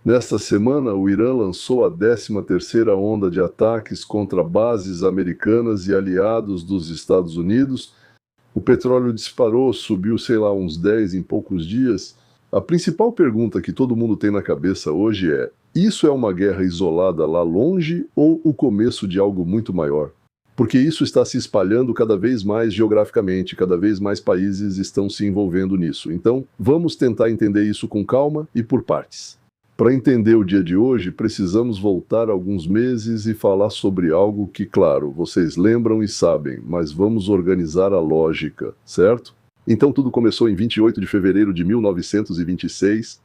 Nesta semana, o Irã lançou a 13ª onda de ataques contra bases americanas e aliados dos Estados Unidos. O petróleo disparou, subiu, sei lá, uns 10 em poucos dias. A principal pergunta que todo mundo tem na cabeça hoje é: isso é uma guerra isolada lá longe ou o começo de algo muito maior? Porque isso está se espalhando cada vez mais geograficamente, cada vez mais países estão se envolvendo nisso. Então, vamos tentar entender isso com calma e por partes. Para entender o dia de hoje, precisamos voltar alguns meses e falar sobre algo que, claro, vocês lembram e sabem, mas vamos organizar a lógica, certo? Então tudo começou em 28 de fevereiro de 1926.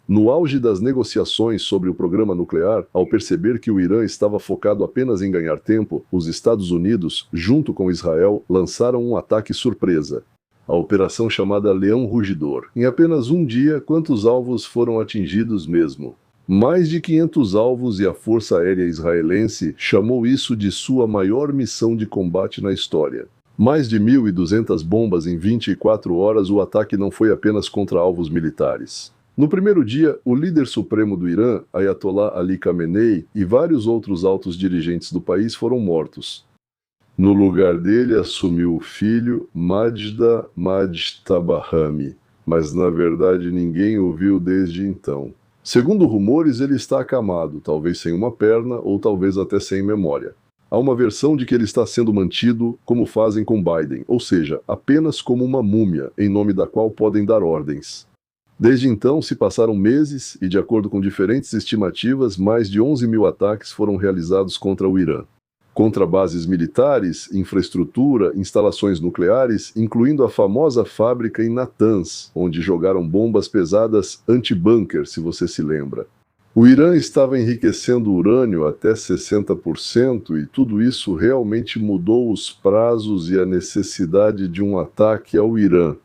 No auge das negociações sobre o programa nuclear, ao perceber que o Irã estava focado apenas em ganhar tempo, os Estados Unidos, junto com Israel, lançaram um ataque surpresa. A operação chamada Leão Rugidor. Em apenas um dia, quantos alvos foram atingidos mesmo? Mais de 500 alvos, e a Força Aérea Israelense chamou isso de sua maior missão de combate na história. Mais de 1.200 bombas em 24 horas, o ataque não foi apenas contra alvos militares. No primeiro dia, o líder supremo do Irã, Ayatollah Ali Khamenei, e vários outros altos dirigentes do país foram mortos. No lugar dele assumiu o filho Majda Majtabahami, mas na verdade ninguém o viu desde então. Segundo rumores, ele está acamado, talvez sem uma perna ou talvez até sem memória. Há uma versão de que ele está sendo mantido como fazem com Biden, ou seja, apenas como uma múmia, em nome da qual podem dar ordens. Desde então se passaram meses e, de acordo com diferentes estimativas, mais de 11.000 ataques foram realizados contra o Irã. Contra bases militares, infraestrutura, instalações nucleares, incluindo a famosa fábrica em Natanz, onde jogaram bombas pesadas anti-bunker, se você se lembra. O Irã estava enriquecendo urânio até 60% e tudo isso realmente mudou os prazos e a necessidade de um ataque ao Irã.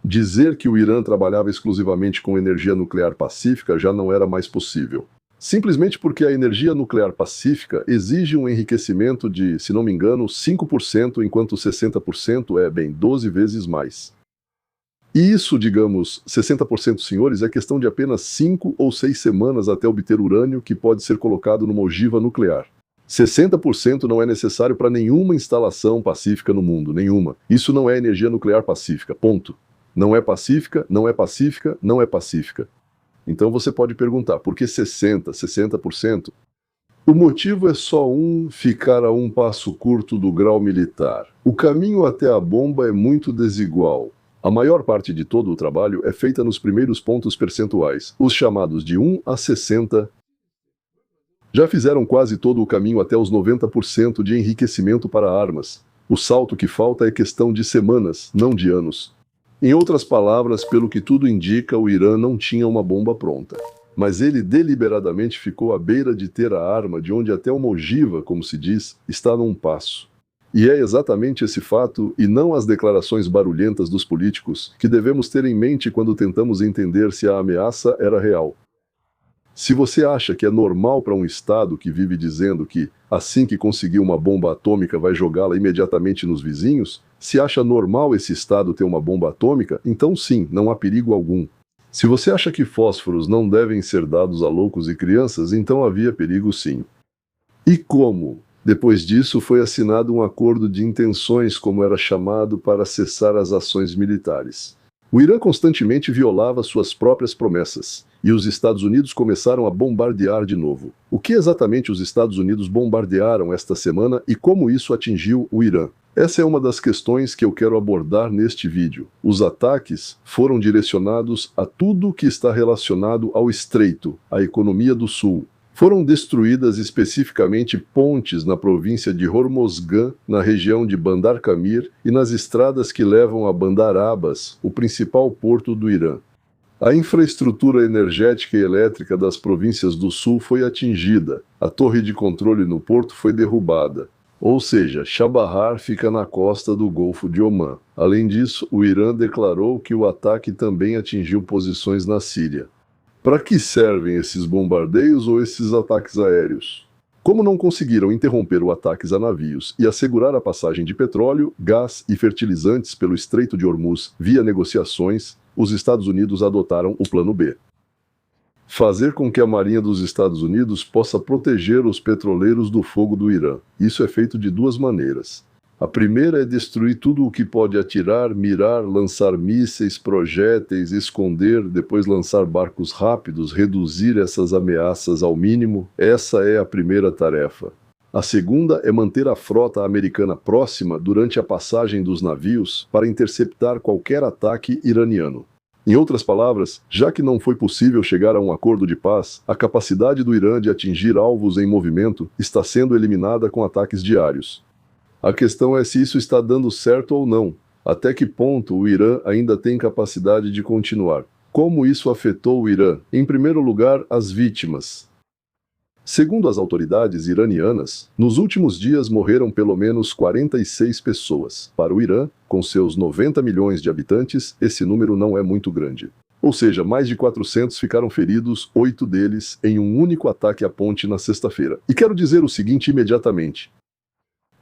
Dizer que o Irã trabalhava exclusivamente com energia nuclear pacífica já não era mais possível. Simplesmente porque a energia nuclear pacífica exige um enriquecimento de, se não me engano, 5%, enquanto 60% é, 12 vezes mais. E isso, digamos, 60%, senhores, é questão de apenas 5 ou 6 semanas até obter urânio que pode ser colocado numa ogiva nuclear. 60% não é necessário para nenhuma instalação pacífica no mundo, nenhuma. Isso não é energia nuclear pacífica, ponto. Não é pacífica, não é pacífica, não é pacífica. Então você pode perguntar, por que 60%? O motivo é só ficar a um passo curto do grau militar. O caminho até a bomba é muito desigual. A maior parte de todo o trabalho é feita nos primeiros pontos percentuais, os chamados de 1 a 60. Já fizeram quase todo o caminho até os 90% de enriquecimento para armas. O salto que falta é questão de semanas, não de anos. Em outras palavras, pelo que tudo indica, o Irã não tinha uma bomba pronta. Mas ele deliberadamente ficou à beira de ter a arma de onde até uma ogiva, como se diz, está num passo. E é exatamente esse fato, e não as declarações barulhentas dos políticos, que devemos ter em mente quando tentamos entender se a ameaça era real. Se você acha que é normal para um Estado que vive dizendo que, assim que conseguir uma bomba atômica, vai jogá-la imediatamente nos vizinhos, se acha normal esse Estado ter uma bomba atômica, então sim, não há perigo algum. Se você acha que fósforos não devem ser dados a loucos e crianças, então havia perigo sim. E como? Depois disso foi assinado um acordo de intenções, como era chamado, para cessar as ações militares. O Irã constantemente violava suas próprias promessas, e os Estados Unidos começaram a bombardear de novo. O que exatamente os Estados Unidos bombardearam esta semana e como isso atingiu o Irã? Essa é uma das questões que eu quero abordar neste vídeo. Os ataques foram direcionados a tudo que está relacionado ao Estreito, à economia do Sul. Foram destruídas especificamente pontes na província de Hormozgan, na região de Bandar Kamir e nas estradas que levam a Bandar Abbas, o principal porto do Irã. A infraestrutura energética e elétrica das províncias do sul foi atingida, a torre de controle no porto foi derrubada. Ou seja, Chabahar fica na costa do Golfo de Omã. Além disso, o Irã declarou que o ataque também atingiu posições na Síria. Para que servem esses bombardeios ou esses ataques aéreos? Como não conseguiram interromper os ataques a navios e assegurar a passagem de petróleo, gás e fertilizantes pelo Estreito de Hormuz via negociações, os Estados Unidos adotaram o Plano B. Fazer com que a Marinha dos Estados Unidos possa proteger os petroleiros do fogo do Irã. Isso é feito de duas maneiras. A primeira é destruir tudo o que pode atirar, mirar, lançar mísseis, projéteis, esconder, depois lançar barcos rápidos, reduzir essas ameaças ao mínimo. Essa é a primeira tarefa. A segunda é manter a frota americana próxima durante a passagem dos navios para interceptar qualquer ataque iraniano. Em outras palavras, já que não foi possível chegar a um acordo de paz, a capacidade do Irã de atingir alvos em movimento está sendo eliminada com ataques diários. A questão é se isso está dando certo ou não. Até que ponto o Irã ainda tem capacidade de continuar? Como isso afetou o Irã? Em primeiro lugar, as vítimas. Segundo as autoridades iranianas, nos últimos dias morreram pelo menos 46 pessoas. Para o Irã, com seus 90 milhões de habitantes, esse número não é muito grande. Ou seja, mais de 400 ficaram feridos, 8 deles em um único ataque à ponte na sexta-feira. E quero dizer o seguinte imediatamente.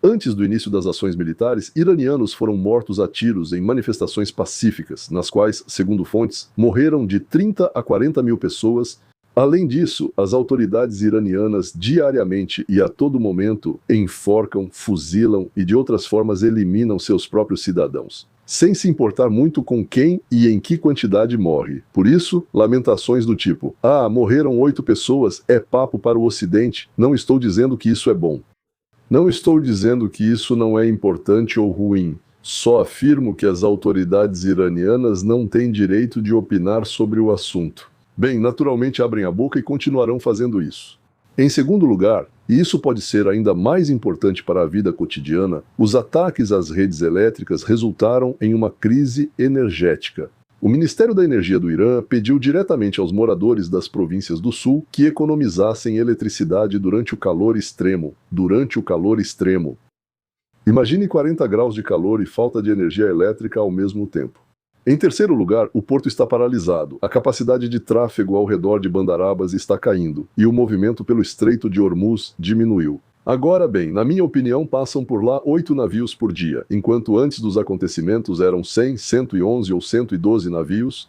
Antes do início das ações militares, iranianos foram mortos a tiros em manifestações pacíficas, nas quais, segundo fontes, morreram de 30 a 40 mil pessoas. Além disso, as autoridades iranianas diariamente e a todo momento enforcam, fuzilam e de outras formas eliminam seus próprios cidadãos, sem se importar muito com quem e em que quantidade morre. Por isso, lamentações do tipo, morreram 8 pessoas, é papo para o Ocidente, não estou dizendo que isso é bom. Não estou dizendo que isso não é importante ou ruim. Só afirmo que as autoridades iranianas não têm direito de opinar sobre o assunto. Bem, naturalmente abrem a boca e continuarão fazendo isso. Em segundo lugar, e isso pode ser ainda mais importante para a vida cotidiana, os ataques às redes elétricas resultaram em uma crise energética. O Ministério da Energia do Irã pediu diretamente aos moradores das províncias do sul que economizassem eletricidade durante o calor extremo. Imagine 40 graus de calor e falta de energia elétrica ao mesmo tempo. Em terceiro lugar, o porto está paralisado, a capacidade de tráfego ao redor de Bandar Abbas está caindo, e o movimento pelo Estreito de Hormuz diminuiu. Agora bem, na minha opinião, passam por lá 8 navios por dia, enquanto antes dos acontecimentos eram 100, 111 ou 112 navios.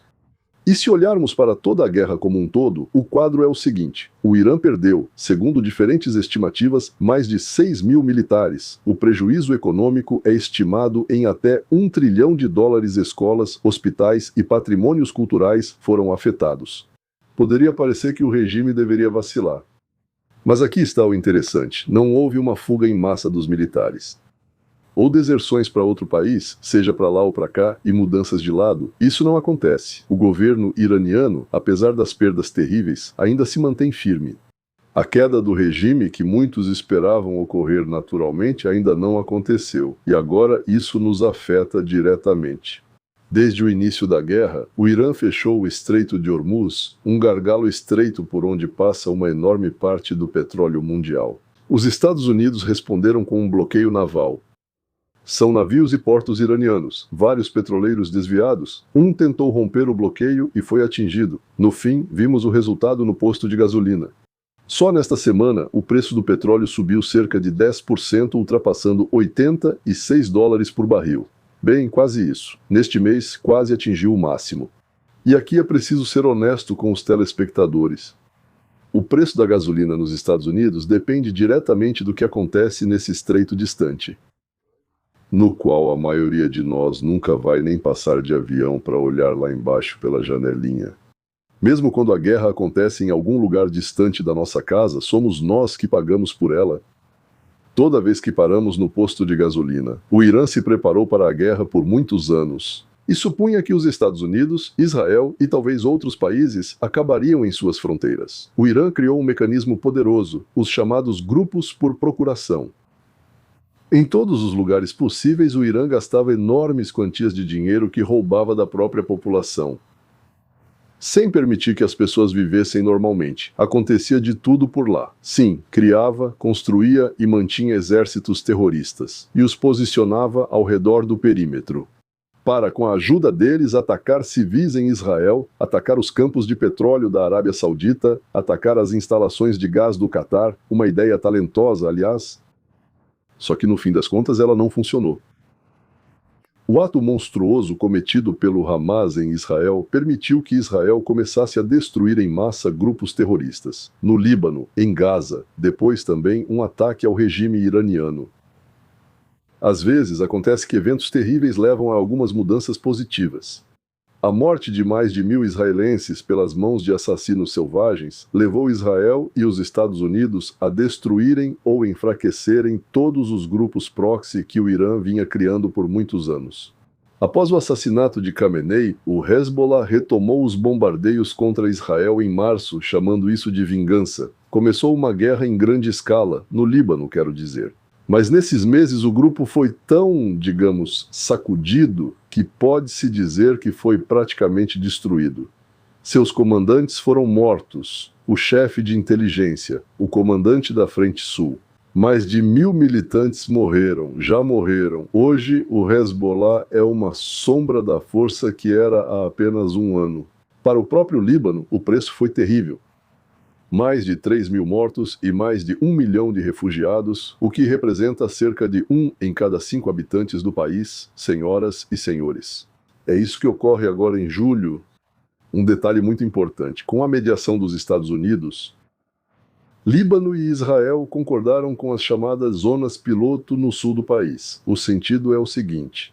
E se olharmos para toda a guerra como um todo, o quadro é o seguinte: o Irã perdeu, segundo diferentes estimativas, mais de 6 mil militares. O prejuízo econômico é estimado em até $1 trilhão. Escolas, hospitais e patrimônios culturais foram afetados. Poderia parecer que o regime deveria vacilar. Mas aqui está o interessante: não houve uma fuga em massa dos militares. Ou deserções para outro país, seja para lá ou para cá, e mudanças de lado, isso não acontece. O governo iraniano, apesar das perdas terríveis, ainda se mantém firme. A queda do regime que muitos esperavam ocorrer naturalmente ainda não aconteceu, e agora isso nos afeta diretamente. Desde o início da guerra, o Irã fechou o Estreito de Hormuz, um gargalo estreito por onde passa uma enorme parte do petróleo mundial. Os Estados Unidos responderam com um bloqueio naval. São navios e portos iranianos, vários petroleiros desviados. Um tentou romper o bloqueio e foi atingido. No fim, vimos o resultado no posto de gasolina. Só nesta semana, o preço do petróleo subiu cerca de 10%, ultrapassando $86 por barril. Bem, quase isso. Neste mês, quase atingiu o máximo. E aqui é preciso ser honesto com os telespectadores. O preço da gasolina nos Estados Unidos depende diretamente do que acontece nesse estreito distante, no qual a maioria de nós nunca vai nem passar de avião para olhar lá embaixo pela janelinha. Mesmo quando a guerra acontece em algum lugar distante da nossa casa, somos nós que pagamos por ela. Toda vez que paramos no posto de gasolina, o Irã se preparou para a guerra por muitos anos e supunha que os Estados Unidos, Israel e talvez outros países acabariam em suas fronteiras. O Irã criou um mecanismo poderoso, os chamados grupos por procuração. Em todos os lugares possíveis, o Irã gastava enormes quantias de dinheiro que roubava da própria população, sem permitir que as pessoas vivessem normalmente. Acontecia de tudo por lá. Sim, criava, construía e mantinha exércitos terroristas, e os posicionava ao redor do perímetro, para, com a ajuda deles, atacar civis em Israel, atacar os campos de petróleo da Arábia Saudita, atacar as instalações de gás do Catar, uma ideia talentosa, aliás. Só que no fim das contas ela não funcionou. O ato monstruoso cometido pelo Hamas em Israel permitiu que Israel começasse a destruir em massa grupos terroristas. No Líbano, em Gaza, depois também um ataque ao regime iraniano. Às vezes, acontece que eventos terríveis levam a algumas mudanças positivas. A morte de mais de 1.000 israelenses pelas mãos de assassinos selvagens levou Israel e os Estados Unidos a destruírem ou enfraquecerem todos os grupos proxy que o Irã vinha criando por muitos anos. Após o assassinato de Khamenei, o Hezbollah retomou os bombardeios contra Israel em março, chamando isso de vingança. Começou uma guerra em grande escala, no Líbano, quero dizer. Mas nesses meses o grupo foi tão, digamos, sacudido que pode-se dizer que foi praticamente destruído. Seus comandantes foram mortos, o chefe de inteligência, o comandante da Frente Sul. Mais de 1.000 militantes morreram, já morreram. Hoje o Hezbollah é uma sombra da força que era há apenas um ano. Para o próprio Líbano, o preço foi terrível. Mais de 3.000 mortos e mais de 1 milhão de refugiados, o que representa cerca de 1 em cada 5 habitantes do país, senhoras e senhores. É isso que ocorre agora em julho. Um detalhe muito importante: com a mediação dos Estados Unidos, Líbano e Israel concordaram com as chamadas zonas piloto no sul do país. O sentido é o seguinte: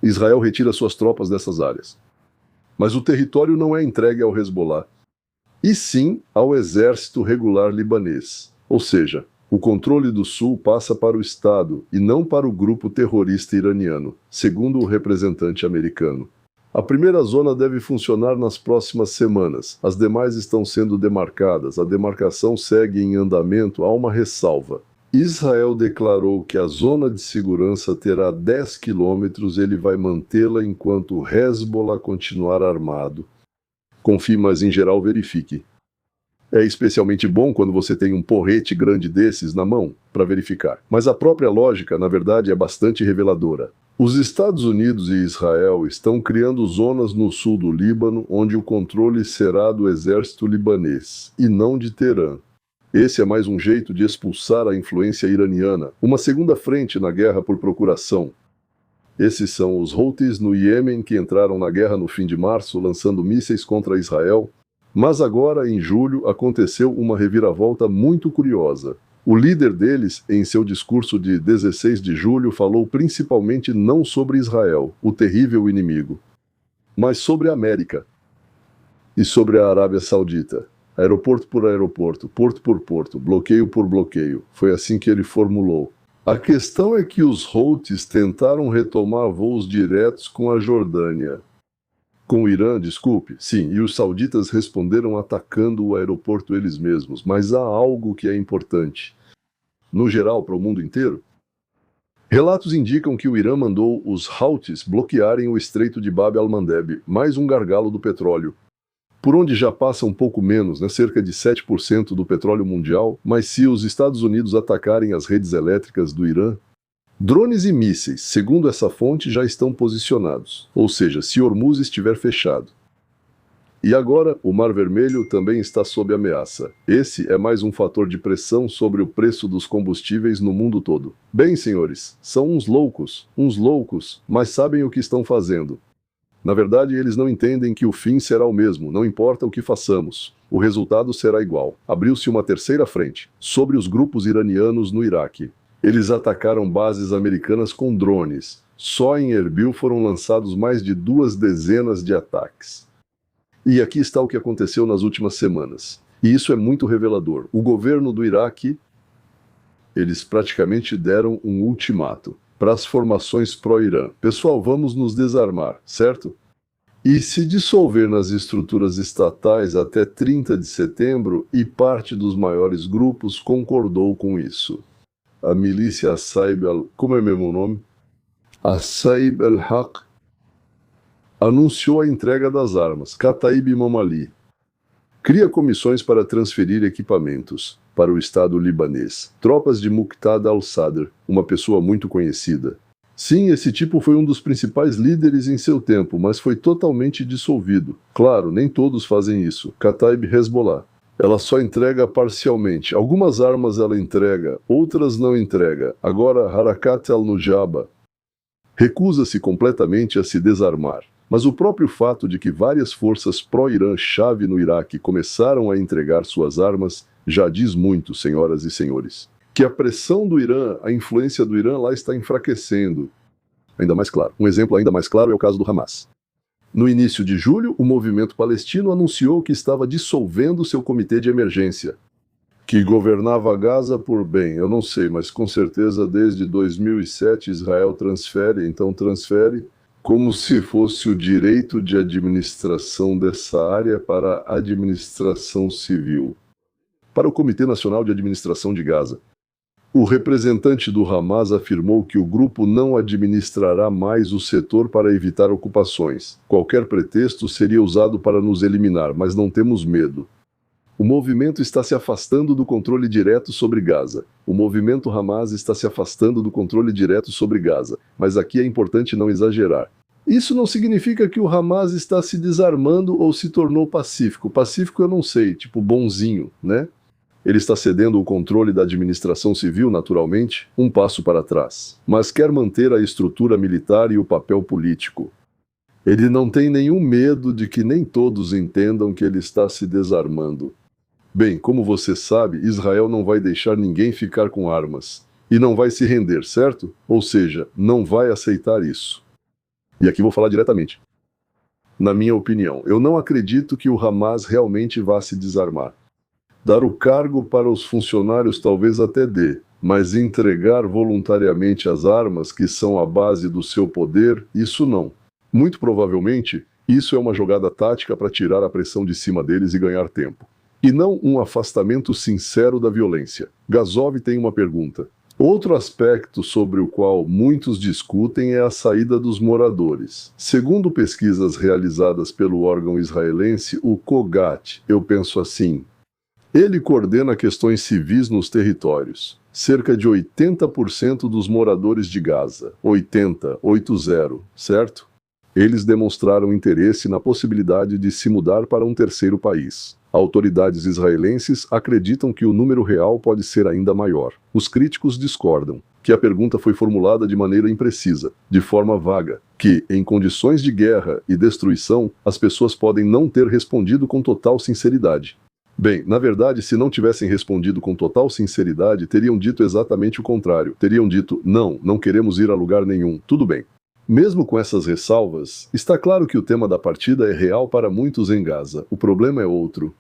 Israel retira suas tropas dessas áreas, mas o território não é entregue ao Hezbollah, e sim ao exército regular libanês. Ou seja, o controle do sul passa para o Estado e não para o grupo terrorista iraniano, segundo o representante americano. A primeira zona deve funcionar nas próximas semanas, as demais estão sendo demarcadas, a demarcação segue em andamento, há uma ressalva. Israel declarou que a zona de segurança terá 10 quilômetros, ele vai mantê-la enquanto o Hezbollah continuar armado. Confie, mas em geral verifique. É especialmente bom quando você tem um porrete grande desses na mão para verificar. Mas a própria lógica, na verdade, é bastante reveladora. Os Estados Unidos e Israel estão criando zonas no sul do Líbano onde o controle será do exército libanês, e não de Teherã. Esse é mais um jeito de expulsar a influência iraniana, uma segunda frente na guerra por procuração. Esses são os Houthis no Iêmen que entraram na guerra no fim de março, lançando mísseis contra Israel. Mas agora, em julho, aconteceu uma reviravolta muito curiosa. O líder deles, em seu discurso de 16 de julho, falou principalmente não sobre Israel, o terrível inimigo, mas sobre a América e sobre a Arábia Saudita. Aeroporto por aeroporto, porto por porto, bloqueio por bloqueio. Foi assim que ele formulou. A questão é que os Houthis tentaram retomar voos diretos com a Jordânia. Com o Irã, desculpe, sim, e os sauditas responderam atacando o aeroporto eles mesmos, mas há algo que é importante. No geral, para o mundo inteiro, relatos indicam que o Irã mandou os Houthis bloquearem o Estreito de Bab al-Mandeb, mais um gargalo do petróleo, por onde já passa um pouco menos, cerca de 7% do petróleo mundial, mas se os Estados Unidos atacarem as redes elétricas do Irã, drones e mísseis, segundo essa fonte, já estão posicionados, ou seja, se Hormuz estiver fechado. E agora, o Mar Vermelho também está sob ameaça. Esse é mais um fator de pressão sobre o preço dos combustíveis no mundo todo. Bem, senhores, são uns loucos, mas sabem o que estão fazendo. Na verdade, eles não entendem que o fim será o mesmo, não importa o que façamos. O resultado será igual. Abriu-se uma terceira frente, sobre os grupos iranianos no Iraque. Eles atacaram bases americanas com drones. Só em Erbil foram lançados mais de 2 dezenas de ataques. E aqui está o que aconteceu nas últimas semanas. E isso é muito revelador. O governo do Iraque, eles praticamente deram um ultimato para as formações pró-Irã. Pessoal, vamos nos desarmar, certo? E se dissolver nas estruturas estatais até 30 de setembro, e parte dos maiores grupos concordou com isso. A milícia Asaib como é mesmo o nome? Asaib al-Haq anunciou a entrega das armas. Kataib Imam Ali cria comissões para transferir equipamentos para o Estado libanês. Tropas de Muqtada al-Sadr, uma pessoa muito conhecida. Sim, esse tipo foi um dos principais líderes em seu tempo, mas foi totalmente dissolvido. Claro, nem todos fazem isso. Kataib Hezbollah. Ela só entrega parcialmente. Algumas armas ela entrega, outras não entrega. Agora, Harakat al-Nujaba, Recusa-se completamente a se desarmar. Mas o próprio fato de que várias forças pró-Irã-chave no Iraque começaram a entregar suas armas já diz muito, senhoras e senhores. Que a pressão do Irã, a influência do Irã lá está enfraquecendo. Ainda mais claro. Um exemplo ainda mais claro é o caso do Hamas. No início de julho, o movimento palestino anunciou que estava dissolvendo seu comitê de emergência, que governava Gaza por bem, eu não sei, mas com certeza desde 2007 Israel transfere como se fosse o direito de administração dessa área para a administração civil, para o Comitê Nacional de Administração de Gaza. O representante do Hamas afirmou que o grupo não administrará mais o setor para evitar ocupações. Qualquer pretexto seria usado para nos eliminar, mas não temos medo. O movimento está se afastando do controle direto sobre Gaza. O movimento Hamas está se afastando do controle direto sobre Gaza. Mas aqui é importante não exagerar. Isso não significa que o Hamas está se desarmando ou se tornou pacífico. Pacífico eu não sei, tipo bonzinho, né? Ele está cedendo o controle da administração civil, naturalmente, um passo para trás. Mas quer manter a estrutura militar e o papel político. Ele não tem nenhum medo de que nem todos entendam que ele está se desarmando. Bem, como você sabe, Israel não vai deixar ninguém ficar com armas. E não vai se render, certo? Ou seja, não vai aceitar isso. E aqui vou falar diretamente. Na minha opinião, eu não acredito que o Hamas realmente vá se desarmar. Dar o cargo para os funcionários talvez até dê, mas entregar voluntariamente as armas que são a base do seu poder, isso não. Muito provavelmente, isso é uma jogada tática para tirar a pressão de cima deles e ganhar tempo. E não um afastamento sincero da violência. Gazov tem uma pergunta. Outro aspecto sobre o qual muitos discutem é a saída dos moradores. Segundo pesquisas realizadas pelo órgão israelense, o Kogat, eu penso assim, ele coordena questões civis nos territórios. Cerca de 80% dos moradores de Gaza, 80, certo? Eles demonstraram interesse na possibilidade de se mudar para um terceiro país. Autoridades israelenses acreditam que o número real pode ser ainda maior. Os críticos discordam, que a pergunta foi formulada de maneira imprecisa, de forma vaga, que, em condições de guerra e destruição, as pessoas podem não ter respondido com total sinceridade. Bem, na verdade, se não tivessem respondido com total sinceridade, teriam dito exatamente o contrário. Teriam dito, não queremos ir a lugar nenhum, tudo bem. Mesmo com essas ressalvas, está claro que o tema da partida é real para muitos em Gaza. O problema é outro.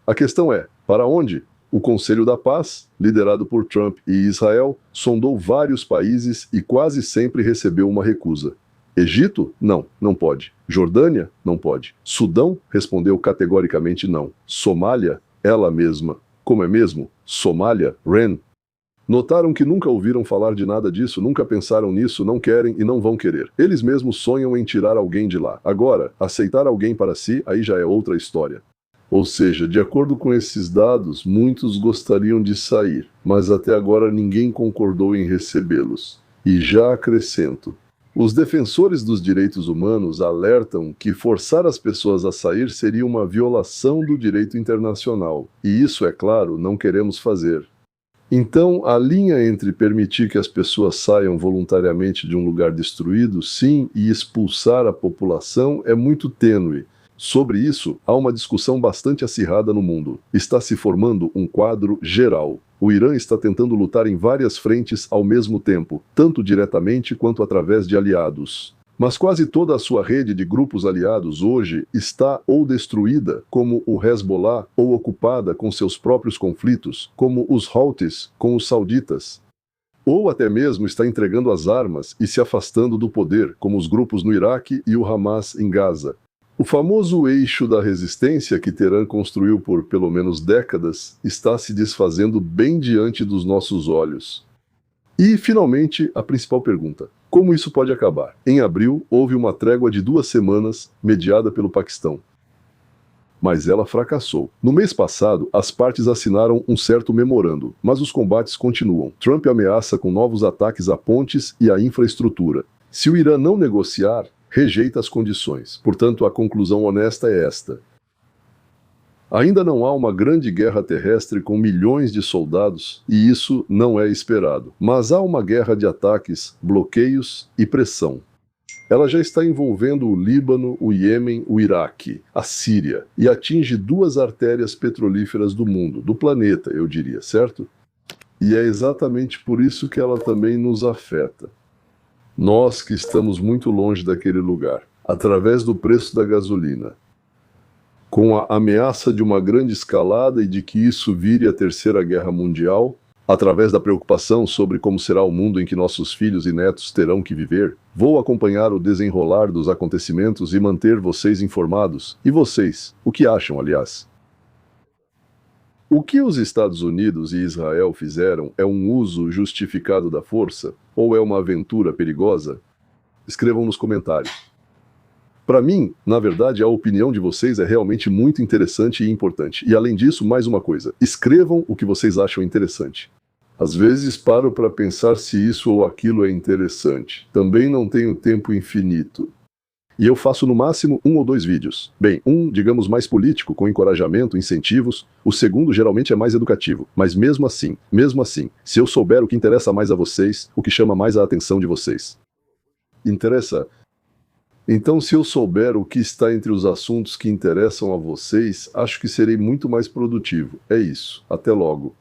A questão é, para onde? O Conselho da Paz, liderado por Trump e Israel, sondou vários países e quase sempre recebeu uma recusa. Egito? Não pode. Jordânia? Não pode. Sudão? Respondeu categoricamente não. Somália? Ela mesma. Como é mesmo? Somália? REN? Notaram que nunca ouviram falar de nada disso, nunca pensaram nisso, não querem e não vão querer. Eles mesmos sonham em tirar alguém de lá. Agora, aceitar alguém para si, aí já é outra história. Ou seja, de acordo com esses dados, muitos gostariam de sair, mas até agora ninguém concordou em recebê-los. E já acrescento, os defensores dos direitos humanos alertam que forçar as pessoas a sair seria uma violação do direito internacional. E isso, é claro, não queremos fazer. Então, a linha entre permitir que as pessoas saiam voluntariamente de um lugar destruído, sim, e expulsar a população é muito tênue. Sobre isso, há uma discussão bastante acirrada no mundo. Está se formando um quadro geral. O Irã está tentando lutar em várias frentes ao mesmo tempo, tanto diretamente quanto através de aliados. Mas quase toda a sua rede de grupos aliados hoje está ou destruída, como o Hezbollah, ou ocupada com seus próprios conflitos, como os Houthis com os sauditas. Ou até mesmo está entregando as armas e se afastando do poder, como os grupos no Iraque e o Hamas em Gaza. O famoso eixo da resistência que Teherã construiu por pelo menos décadas está se desfazendo bem diante dos nossos olhos. E, finalmente, a principal pergunta. Como isso pode acabar? Em abril, houve uma trégua de 2 semanas, mediada pelo Paquistão. Mas ela fracassou. No mês passado, as partes assinaram um certo memorando, mas os combates continuam. Trump ameaça com novos ataques a pontes e à infraestrutura. Se o Irã não negociar, rejeita as condições. Portanto, a conclusão honesta é esta. Ainda não há uma grande guerra terrestre com milhões de soldados, e isso não é esperado. Mas há uma guerra de ataques, bloqueios e pressão. Ela já está envolvendo o Líbano, o Iêmen, o Iraque, a Síria, e atinge duas artérias petrolíferas do mundo, do planeta, eu diria, certo? E é exatamente por isso que ela também nos afeta. Nós que estamos muito longe daquele lugar, através do preço da gasolina, com a ameaça de uma grande escalada e de que isso vire a Terceira Guerra Mundial, através da preocupação sobre como será o mundo em que nossos filhos e netos terão que viver, vou acompanhar o desenrolar dos acontecimentos e manter vocês informados. E vocês, o que acham, aliás? O que os Estados Unidos e Israel fizeram é um uso justificado da força ou é uma aventura perigosa? Escrevam nos comentários. Para mim, na verdade, a opinião de vocês é realmente muito interessante e importante. E além disso, mais uma coisa: escrevam o que vocês acham interessante. Às vezes paro para pensar se isso ou aquilo é interessante. Também não tenho tempo infinito. E eu faço no máximo 1 ou 2 vídeos. Bem, um, digamos, mais político, com encorajamento, incentivos. O segundo geralmente é mais educativo. Mas mesmo assim, se eu souber o que interessa mais a vocês, o que chama mais a atenção de vocês. Interessa? Então, se eu souber o que está entre os assuntos que interessam a vocês, acho que serei muito mais produtivo. É isso. Até logo.